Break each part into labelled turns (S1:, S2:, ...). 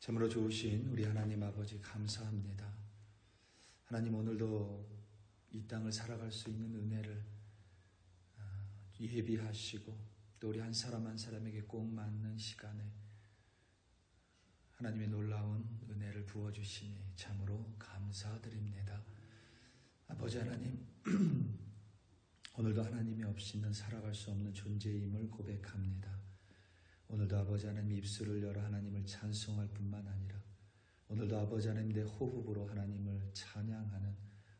S1: 참으로 좋으신 우리 하나님 아버지 감사합니다. 하나님, 오늘도 이 땅을 살아갈 수 있는 은혜를 예비하시고 또 우리 한 사람 한 사람에게 꼭 맞는 시간에 하나님의 놀라운 은혜를 부어주시니 참으로 감사드립니다. 아버지 하나님, 오늘도 하나님이 없이는 살아갈 수 없는 존재임을 고백합니다. 오늘도 아버지 하나님 입술을 열어 하나님을 찬송할 뿐만 아니라 오늘도 아버지 하나님 내 호흡으로 하나님을 찬양하는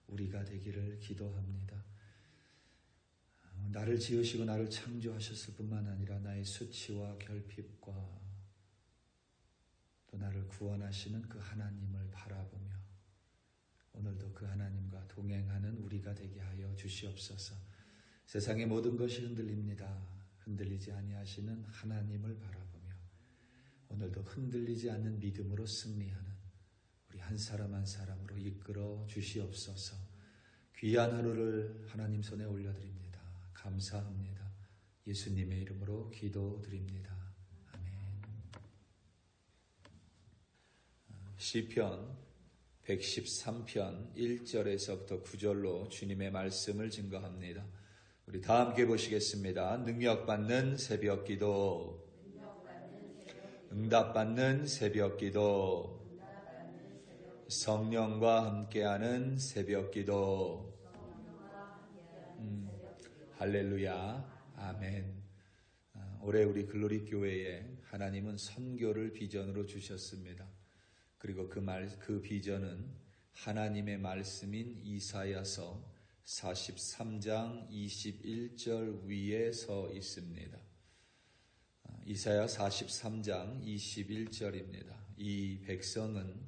S1: 우리가 되기를 기도합니다. 나를 지으시고 나를 창조하셨을 뿐만 아니라 나의 수치와 결핍과 또 나를 구원하시는 그 하나님을 바라보며 오늘도 그 하나님과 동행하는 우리가 되게 하여 주시옵소서. 세상의 모든 것이 흔들립니다. 흔들리지 아니하시는 하나님을 바라보며 오늘도 흔들리지 않는 믿음으로 승리하는 우리 한 사람 한 사람으로 이끌어 주시옵소서. 귀한 하루를 하나님 손에 올려드립니다. 감사합니다. 예수님의 이름으로 기도드립니다. 아멘. 시편 113편 1절에서부터 9절로 주님의 말씀을 증거합니다. 우리 다 함께 보시겠습니다. 능력받는 새벽기도, 응답받는 새벽기도, 성령과 함께하는 새벽기도. 할렐루야, 아멘. 올해 우리 글로리 교회에 하나님은 선교를 비전으로 주셨습니다. 그리고 그 비전은 하나님의 말씀인 이사야서 43장 21절 위에 서 있습니다. 이사야 43장 21절입니다. 이 백성은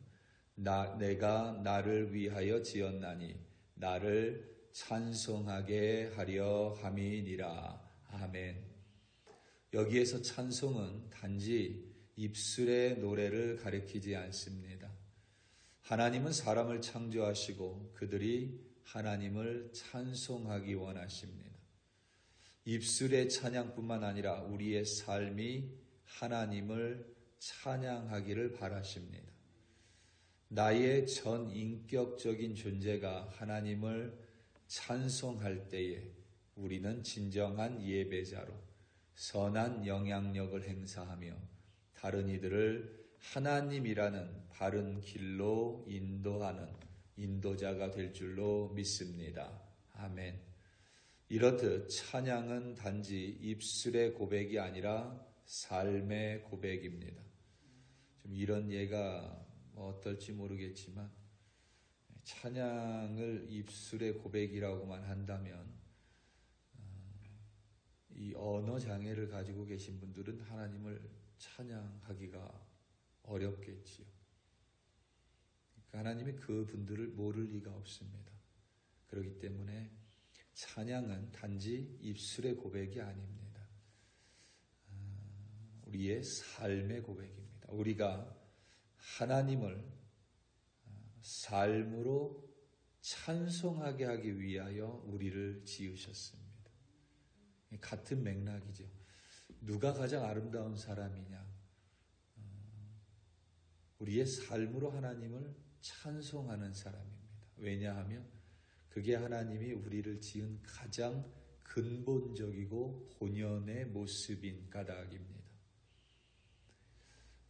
S1: 내가 나를 위하여 지었나니 나를 찬송하게 하려 함이니라. 아멘. 여기에서 찬송은 단지 입술의 노래를 가리키지 않습니다. 하나님은 사람을 창조하시고 그들이 하나님을 찬송하기 원하십니다. 입술의 찬양뿐만 아니라 우리의 삶이 하나님을 찬양하기를 바라십니다. 나의 전 인격적인 존재가 하나님을 찬송할 때에 우리는 진정한 예배자로 선한 영향력을 행사하며 다른 이들을 하나님이라는 바른 길로 인도하는 인도자가 될 줄로 믿습니다. 아멘. 이렇듯 찬양은 단지 입술의 고백이 아니라 삶의 고백입니다. 좀 이런 예가 어떨지 모르겠지만 찬양을 입술의 고백이라고만 한다면 이 언어 장애를 가지고 계신 분들은 하나님을 찬양하기가 어렵겠지요. 하나님이 그 분들을 모를 리가 없습니다. 그렇기 때문에 찬양은 단지 입술의 고백이 아닙니다. 우리의 삶의 고백입니다. 우리가 하나님을 삶으로 찬송하게 하기 위하여 우리를 지으셨습니다. 같은 맥락이죠. 누가 가장 아름다운 사람이냐? 우리의 삶으로 하나님을 찬송하는 사람입니다. 왜냐하면 그게 하나님이 우리를 지은 가장 근본적이고 본연의 모습인 까닭입니다.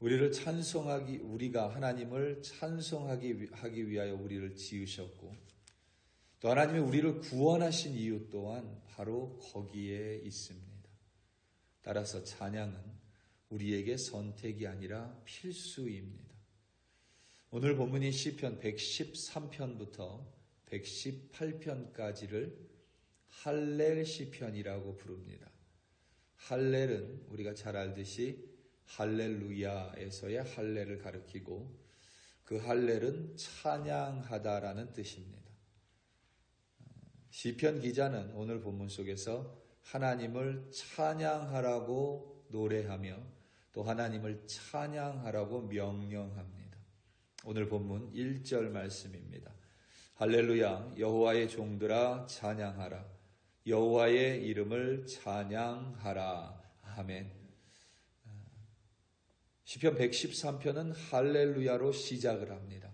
S1: 우리가 하나님을 찬송하기 위하여 우리를 지으셨고 또 하나님이 우리를 구원하신 이유 또한 바로 거기에 있습니다. 따라서 찬양은 우리에게 선택이 아니라 필수입니다. 오늘 본문인 시편 113편부터 118편까지를 할렐 시편이라고 부릅니다. 할렐은 우리가 잘 알듯이 할렐루야에서의 할렐을 가리키고 그 할렐은 찬양하다라는 뜻입니다. 시편 기자는 오늘 본문 속에서 하나님을 찬양하라고 노래하며 또 하나님을 찬양하라고 명령합니다. 오늘 본문 1절 말씀입니다. 할렐루야, 여호와의 종들아 찬양하라. 여호와의 이름을 찬양하라. 아멘. 시편 113편은 할렐루야로 시작을 합니다.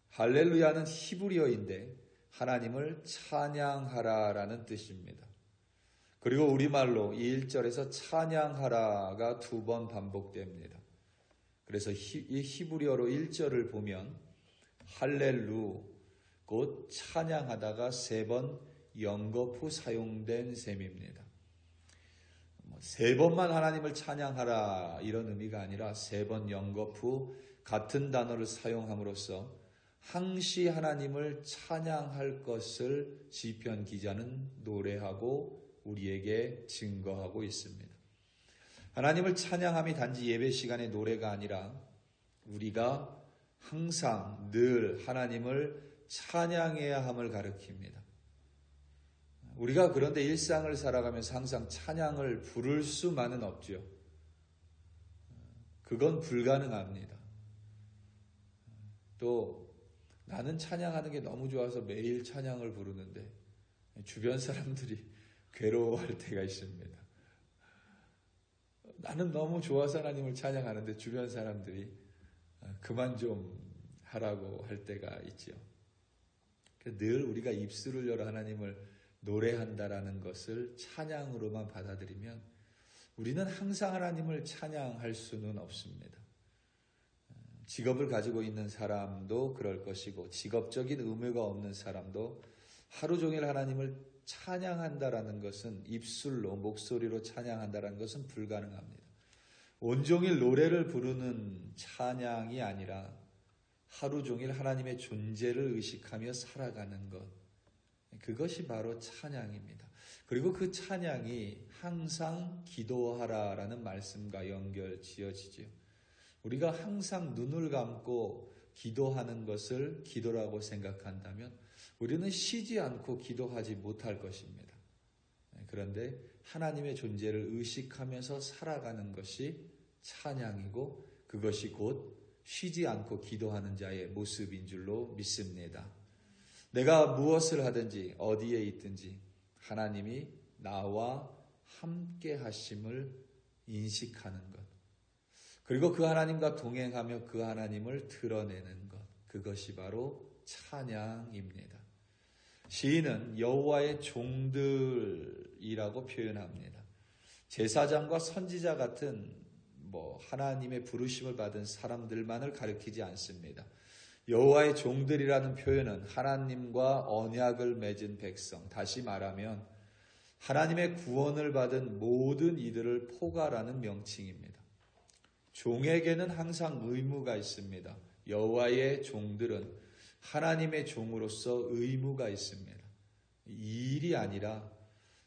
S1: 할렐루야는 히브리어인데 하나님을 찬양하라라는 뜻입니다. 그리고 우리말로 이 1절에서 찬양하라가 2번 반복됩니다. 그래서 이 히브리어로 1절을 보면 할렐루 곧 찬양하다가 3번 연거푸 사용된 셈입니다. 3번만 하나님을 찬양하라 이런 의미가 아니라 3번 연거푸 같은 단어를 사용함으로써 항시 하나님을 찬양할 것을 시편 기자는 노래하고 우리에게 증거하고 있습니다. 하나님을 찬양함이 단지 예배 시간의 노래가 아니라 우리가 항상 늘 하나님을 찬양해야 함을 가리킵니다. 우리가 그런데 일상을 살아가면서 항상 찬양을 부를 수만은 없죠. 그건 불가능합니다. 또 나는 찬양하는 게 너무 좋아서 매일 찬양을 부르는데 주변 사람들이 괴로워할 때가 있습니다. 나는 너무 좋아서 하나님을 찬양하는데 주변 사람들이 그만 좀 하라고 할 때가 있죠. 늘 우리가 입술을 열어 하나님을 노래한다라는 것을 찬양으로만 받아들이면 우리는 항상 하나님을 찬양할 수는 없습니다. 직업을 가지고 있는 사람도 그럴 것이고 직업적인 의무가 없는 사람도 하루 종일 하나님을 찬양한다라는 것은 입술로 목소리로 찬양한다라는 것은 불가능합니다. 온종일 노래를 부르는 찬양이 아니라 하루 종일 하나님의 존재를 의식하며 살아가는 것, 그것이 바로 찬양입니다. 그리고 그 찬양이 항상 기도하라라는 말씀과 연결 지어지죠. 우리가 항상 눈을 감고 기도하는 것을 기도라고 생각한다면 우리는 쉬지 않고 기도하지 못할 것입니다. 그런데 하나님의 존재를 의식하면서 살아가는 것이 찬양이고 그것이 곧 쉬지 않고 기도하는 자의 모습인 줄로 믿습니다. 내가 무엇을 하든지 어디에 있든지 하나님이 나와 함께 하심을 인식하는 것, 그리고 그 하나님과 동행하며 그 하나님을 드러내는 것, 그것이 바로 찬양입니다. 시인은 여호와의 종들이라고 표현합니다. 제사장과 선지자 같은 하나님의 부르심을 받은 사람들만을 가리키지 않습니다. 여호와의 종들이라는 표현은 하나님과 언약을 맺은 백성, 다시 말하면 하나님의 구원을 받은 모든 이들을 포괄하는 명칭입니다. 종에게는 항상 의무가 있습니다. 여호와의 종들은 하나님의 종으로서 의무가 있습니다. 이 일이 아니라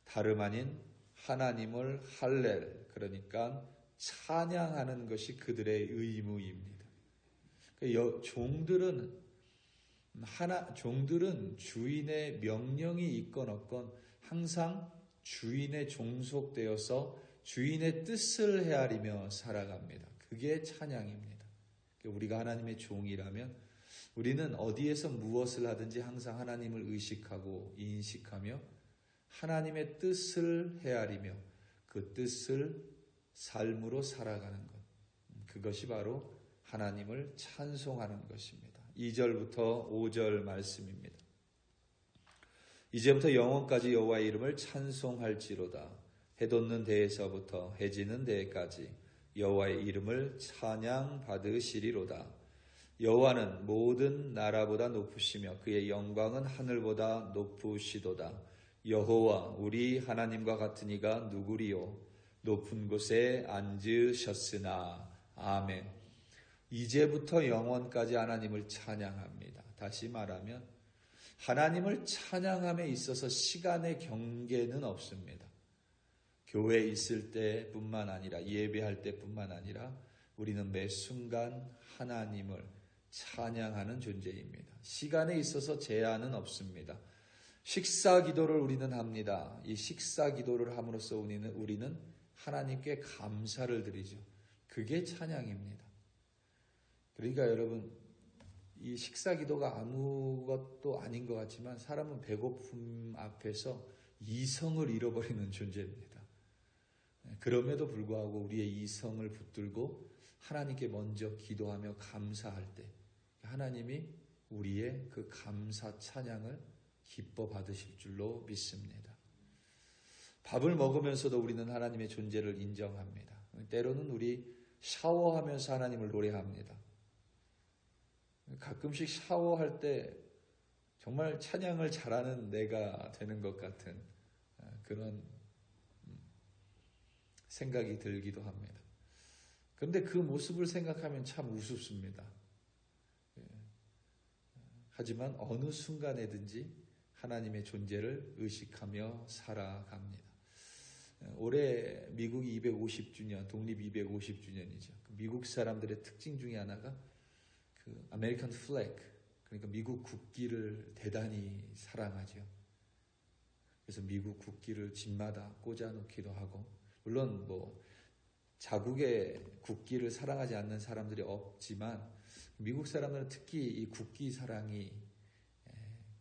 S1: 다름 아닌 하나님을 할렐, 그러니까 찬양하는 것이 그들의 의무입니다. 종들은 주인의 명령이 있건 없건 항상 주인의 종속되어서 주인의 뜻을 헤아리며 살아갑니다. 그게 찬양입니다. 우리가 하나님의 종이라면 우리는 어디에서 무엇을 하든지 항상 하나님을 의식하고 인식하며 하나님의 뜻을 헤아리며 그 뜻을 삶으로 살아가는 것, 그것이 바로 하나님을 찬송하는 것입니다. 2절부터 5절 말씀입니다. 이제부터 영원까지 여호와의 이름을 찬송할지로다. 해 돋는 데에서부터 해 지는 데까지 여호와의 이름을 찬양 받으시리로다. 여호와는 모든 나라보다 높으시며 그의 영광은 하늘보다 높으시도다. 여호와 우리 하나님과 같은 이가 누구리요? 높은 곳에 앉으셨으나. 아멘. 이제부터 영원까지 하나님을 찬양합니다. 다시 말하면 하나님을 찬양함에 있어서 시간의 경계는 없습니다. 교회에 있을 때뿐만 아니라 예배할 때뿐만 아니라 우리는 매 순간 하나님을 찬양하는 존재입니다. 시간에 있어서 제한은 없습니다. 식사 기도를 우리는 합니다. 이 식사 기도를 함으로써 우리는 하나님께 감사를 드리죠. 그게 찬양입니다. 그러니까 여러분, 이 식사 기도가 아무것도 아닌 것 같지만 사람은 배고픔 앞에서 이성을 잃어버리는 존재입니다. 그럼에도 불구하고 우리의 이성을 붙들고 하나님께 먼저 기도하며 감사할 때 하나님이 우리의 그 감사 찬양을 기뻐 받으실 줄로 믿습니다. 밥을 먹으면서도 우리는 하나님의 존재를 인정합니다. 때로는 우리 샤워하면서 하나님을 노래합니다. 가끔씩 샤워할 때 정말 찬양을 잘하는 내가 되는 것 같은 그런 생각이 들기도 합니다. 그런데 그 모습을 생각하면 참 우습습니다. 하지만 어느 순간에든지 하나님의 존재를 의식하며 살아갑니다. 올해 미국이 250주년, 독립 250주년이죠. 미국 사람들의 특징 중에 하나가 그 아메리칸 플래그, 그러니까 미국 국기를 대단히 사랑하죠. 그래서 미국 국기를 집마다 꽂아놓기도 하고, 물론 뭐 자국의 국기를 사랑하지 않는 사람들이 없지만 미국 사람들은 특히 이 국기 사랑이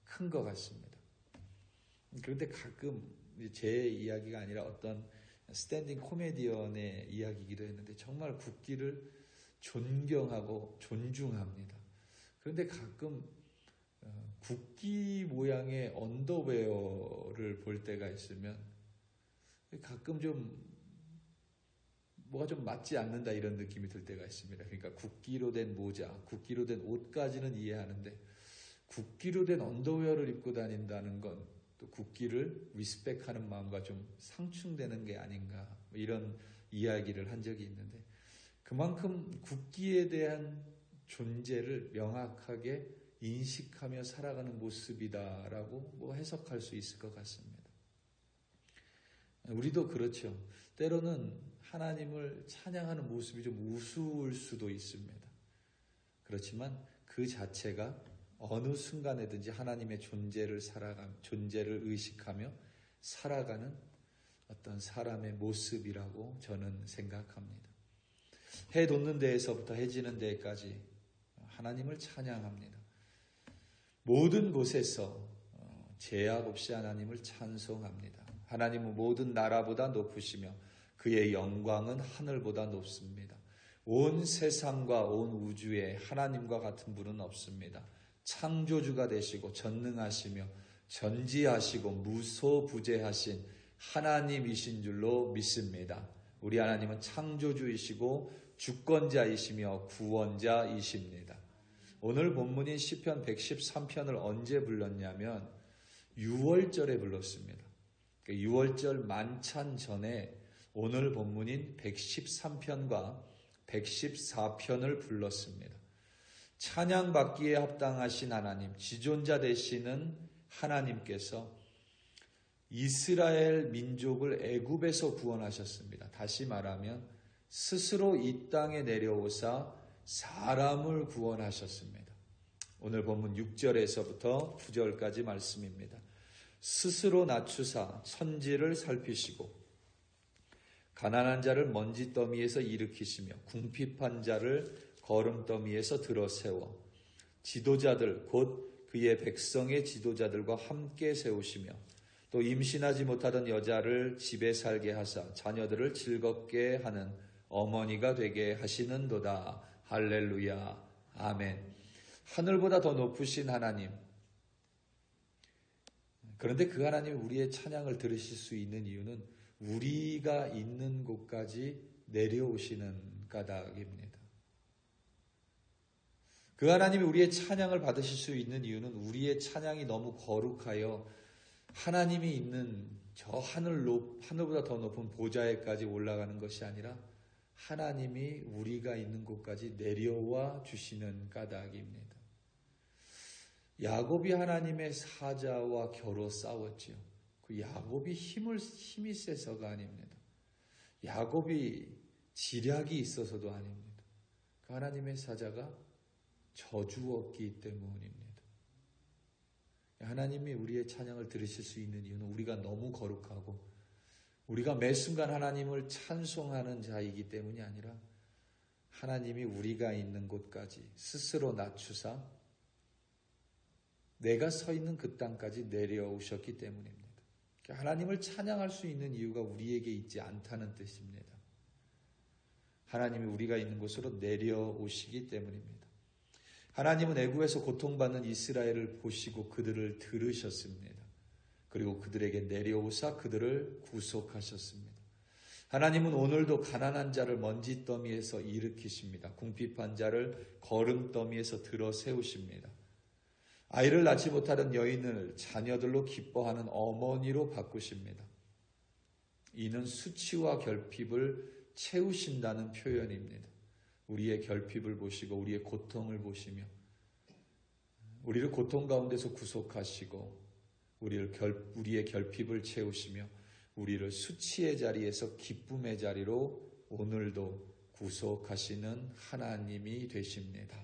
S1: 큰 것 같습니다. 그런데 가끔 제 이야기가 아니라 어떤 스탠딩 코미디언의 이야기이기도 했는데 정말 국기를 존경하고 존중합니다. 그런데 가끔 국기 모양의 언더웨어를 볼 때가 있으면 가끔 좀 뭐가 좀 맞지 않는다 이런 느낌이 들 때가 있습니다. 그러니까 국기로 된 모자, 국기로 된 옷까지는 이해하는데 국기로 된 언더웨어를 입고 다닌다는 건 또 국기를 리스펙하는 마음과 좀 상충되는 게 아닌가 이런 이야기를 한 적이 있는데 그만큼 국기에 대한 존재를 명확하게 인식하며 살아가는 모습이다라고 뭐 해석할 수 있을 것 같습니다. 우리도 그렇죠. 때로는 하나님을 찬양하는 모습이 좀 우스울 수도 있습니다. 그렇지만 그 자체가 어느 순간에든지 하나님의 존재를 의식하며 살아가는 어떤 사람의 모습이라고 저는 생각합니다. 해 돋는 데에서부터 해 지는 데까지 하나님을 찬양합니다. 모든 곳에서 제약 없이 하나님을 찬송합니다. 하나님은 모든 나라보다 높으시며 그의 영광은 하늘보다 높습니다. 온 세상과 온 우주에 하나님과 같은 분은 없습니다. 창조주가 되시고 전능하시며 전지하시고 무소부재하신 하나님이신 줄로 믿습니다. 우리 하나님은 창조주이시고 주권자이시며 구원자이십니다. 오늘 본문인 시편 113편을 언제 불렀냐면 6월절에 불렀습니다. 6월절 만찬 전에 오늘 본문인 113편과 114편을 불렀습니다. 찬양받기에 합당하신 하나님, 지존자 되시는 하나님께서 이스라엘 민족을 애굽에서 구원하셨습니다. 다시 말하면 스스로 이 땅에 내려오사 사람을 구원하셨습니다. 오늘 본문 6절에서부터 9절까지 말씀입니다. 스스로 낮추사 천지를 살피시고 가난한 자를 먼지더미에서 일으키시며 궁핍한 자를 거름더미에서 들어세워 지도자들 곧 그의 백성의 지도자들과 함께 세우시며 또 임신하지 못하던 여자를 집에 살게 하사 자녀들을 즐겁게 하는 어머니가 되게 하시는도다. 할렐루야. 아멘. 하늘보다 더 높으신 하나님. 그런데 그 하나님이 우리의 찬양을 들으실 수 있는 이유는 우리가 있는 곳까지 내려오시는 까닭입니다. 그 하나님이 우리의 찬양을 받으실 수 있는 이유는 우리의 찬양이 너무 거룩하여 하나님이 있는 저 하늘보다 더 높은 보좌에까지 올라가는 것이 아니라 하나님이 우리가 있는 곳까지 내려와 주시는 까닭입니다. 야곱이 하나님의 사자와 겨루 싸웠지요. 그 야곱이 힘이 세서가 아닙니다. 야곱이 지략이 있어서도 아닙니다. 그 하나님의 사자가 저주었기 때문입니다. 하나님이 우리의 찬양을 들으실 수 있는 이유는 우리가 너무 거룩하고 우리가 매 순간 하나님을 찬송하는 자이기 때문이 아니라 하나님이 우리가 있는 곳까지 스스로 낮추사 내가 서 있는 그 땅까지 내려오셨기 때문입니다. 하나님을 찬양할 수 있는 이유가 우리에게 있지 않다는 뜻입니다. 하나님이 우리가 있는 곳으로 내려오시기 때문입니다. 하나님은 애굽에서 고통받는 이스라엘을 보시고 그들을 들으셨습니다. 그리고 그들에게 내려오사 그들을 구속하셨습니다. 하나님은 오늘도 가난한 자를 먼지더미에서 일으키십니다. 궁핍한 자를 거름더미에서 들어 세우십니다. 아이를 낳지 못하는 여인을 자녀들로 기뻐하는 어머니로 바꾸십니다. 이는 수치와 결핍을 채우신다는 표현입니다. 우리의 결핍을 보시고 우리의 고통을 보시며 우리를 고통 가운데서 구속하시고 우리의 결핍을 채우시며 우리를 수치의 자리에서 기쁨의 자리로 오늘도 구속하시는 하나님이 되십니다.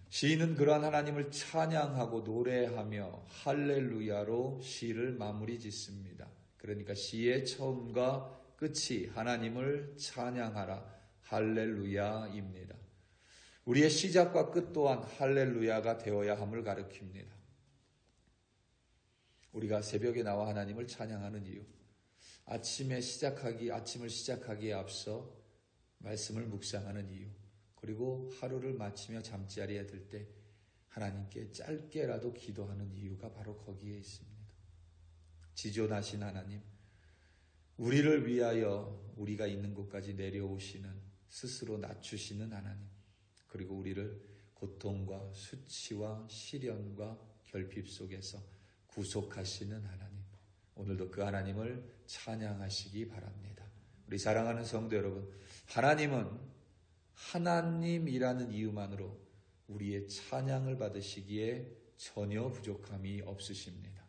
S1: 시인은 그러한 하나님을 찬양하고 노래하며 할렐루야로 시를 마무리 짓습니다. 그러니까 시의 처음과 끝이 하나님을 찬양하라 할렐루야입니다. 우리의 시작과 끝 또한 할렐루야가 되어야 함을 가리킵니다. 우리가 새벽에 나와 하나님을 찬양하는 이유, 아침을 시작하기에 앞서 말씀을 묵상하는 이유, 그리고 하루를 마치며 잠자리에 들 때 하나님께 짧게라도 기도하는 이유가 바로 거기에 있습니다. 지존하신 하나님, 우리를 위하여 우리가 있는 곳까지 내려오시는, 스스로 낮추시는 하나님, 그리고 우리를 고통과 수치와 시련과 결핍 속에서 구속하시는 하나님, 오늘도 그 하나님을 찬양하시기 바랍니다. 우리 사랑하는 성도 여러분, 하나님은 하나님이라는 이유만으로 우리의 찬양을 받으시기에 전혀 부족함이 없으십니다.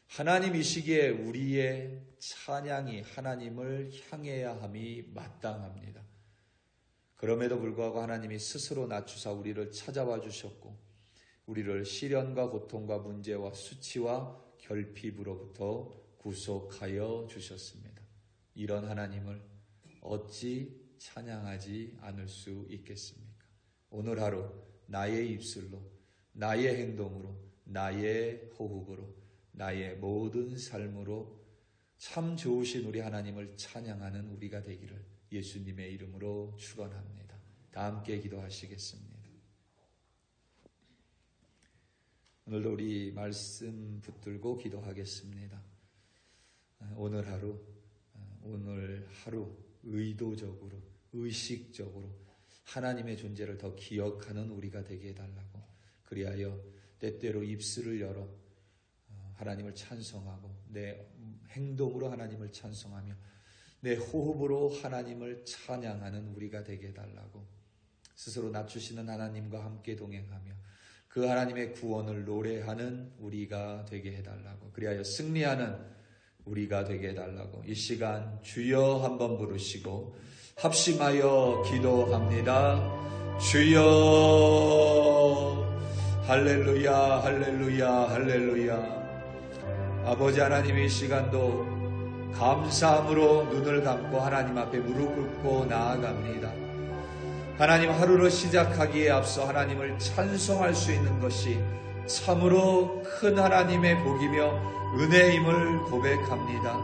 S1: 하나님이시기에 우리의 찬양이 하나님을 향해야 함이 마땅합니다. 그럼에도 불구하고 하나님이 스스로 낮추사 우리를 찾아와 주셨고 우리를 시련과 고통과 문제와 수치와 결핍으로부터 구속하여 주셨습니다. 이런 하나님을 어찌 찬양하지 않을 수 있겠습니까? 오늘 하루 나의 입술로, 나의 행동으로, 나의 호흡으로, 나의 모든 삶으로 참 좋으신 우리 하나님을 찬양하는 우리가 되기를 예수님의 이름으로 축원합니다. 다 함께 기도하시겠습니다. 오늘도 우리 말씀 붙들고 기도하겠습니다. 오늘 하루 의도적으로, 의식적으로 하나님의 존재를 더 기억하는 우리가 되게 해달라고, 그리하여 때때로 입술을 열어 하나님을 찬송하고 내 행동으로 하나님을 찬송하며 내 호흡으로 하나님을 찬양하는 우리가 되게 해달라고, 스스로 낮추시는 하나님과 함께 동행하며 그 하나님의 구원을 노래하는 우리가 되게 해달라고, 그리하여 승리하는 우리가 되게 해달라고, 이 시간 주여 한번 부르시고 합심하여 기도합니다. 주여, 할렐루야, 할렐루야, 할렐루야. 아버지 하나님, 이 시간도 감사함으로 눈을 감고 하나님 앞에 무릎 꿇고 나아갑니다. 하나님, 하루를 시작하기에 앞서 하나님을 찬송할 수 있는 것이 참으로 큰 하나님의 복이며 은혜임을 고백합니다.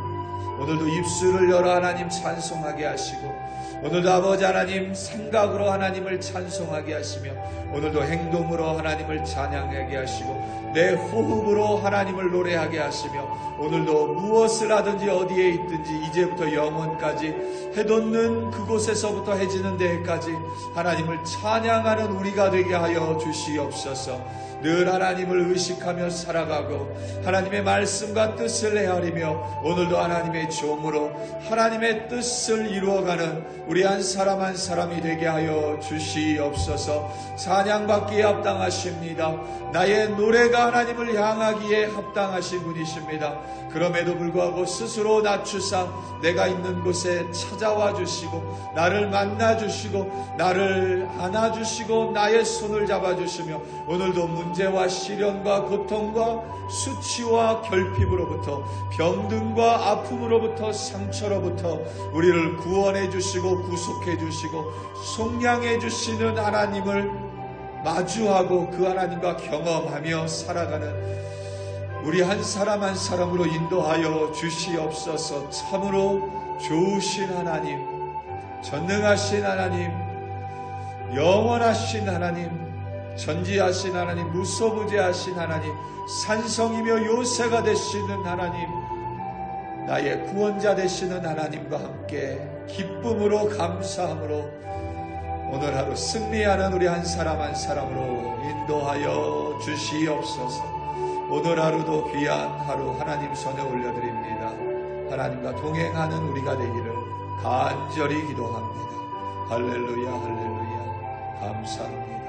S1: 오늘도 입술을 열어 하나님 찬송하게 하시고, 오늘도 아버지 하나님 생각으로 하나님을 찬송하게 하시며, 오늘도 행동으로 하나님을 찬양하게 하시고, 내 호흡으로 하나님을 노래하게 하시며, 오늘도 무엇을 하든지 어디에 있든지 이제부터 영원까지 해돋는 그곳에서부터 해지는 데까지 하나님을 찬양하는 우리가 되게 하여 주시옵소서. 늘 하나님을 의식하며 살아가고 하나님의 말씀과 뜻을 헤아리며 오늘도 하나님의 종으로 하나님의 뜻을 이루어가는 우리 한 사람 한 사람이 되게 하여 주시옵소서. 찬양받기에 합당하십니다. 나의 노래가 하나님을 향하기에 합당하신 분이십니다. 그럼에도 불구하고 스스로 낮추사 내가 있는 곳에 찾아와 주시고 나를 만나 주시고 나를 안아주시고 나의 손을 잡아주시며 오늘도 문제와 시련과 고통과 수치와 결핍으로부터 병든과 아픔으로부터 상처로부터 우리를 구원해 주시고 구속해 주시고 속량해 주시는 하나님을 마주하고 그 하나님과 경험하며 살아가는 우리 한 사람 한 사람으로 인도하여 주시옵소서. 참으로 좋으신 하나님, 전능하신 하나님, 영원하신 하나님, 전지하신 하나님, 무소부재하신 하나님, 산성이며 요새가 되시는 하나님, 나의 구원자 되시는 하나님과 함께 기쁨으로 감사함으로 오늘 하루 승리하는 우리 한 사람 한 사람으로 인도하여 주시옵소서. 오늘 하루도 귀한 하루 하나님 손에 올려드립니다. 하나님과 동행하는 우리가 되기를 간절히 기도합니다. 할렐루야, 할렐루야. 감사합니다.